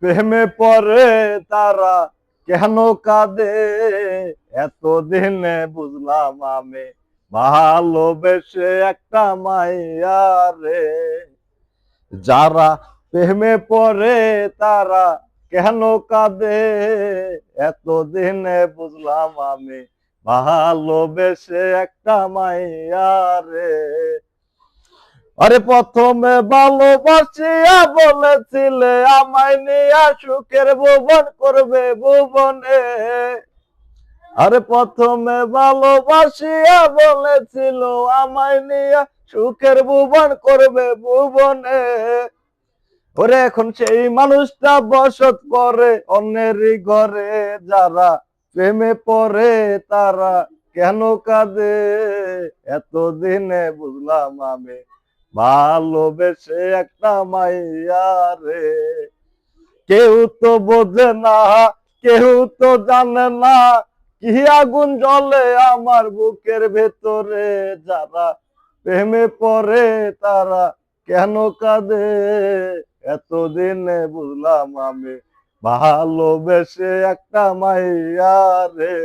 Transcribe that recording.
প্রেমে পড়ে তারা কেন কাঁদে, এতদিনে বুঝলাম আমি ভালোবেসে একটা মাইয়া রে। যারা প্রেমে পড়ে তারা কেন কাঁদে, এতদিনে বুঝলাম আমি ভালোবেসে একটা মাইয়া রে। আরে প্রথমে ভালোবাসিয়া বলেছিলে আমায় নিয়া সুখের ভুবন করবে ভুবনে। আরে প্রথমে ভালোবাসিয়া বলেছিল আমায় নিয়া সুখের ভুবন করবে ভুবনে। ওরে এখন সেই মানুষটা বসত করে অন্যেরই ঘরে। যারা প্রেমে পড়ে তারা কেন কাঁদে, এতদিনে বুঝলাম আমি ভালোবেসে একটা মাইয়া রে। কেউ তো বোঝে না, কেউ তো জানে না, কি আগুন জ্বলে আমার বুকের ভেতরে। যারা প্রেমে পড়ে তারা কেন কাঁদে, এতদিনে বুঝলাম আমি ভালোবেসে একটা মাইয়া রে।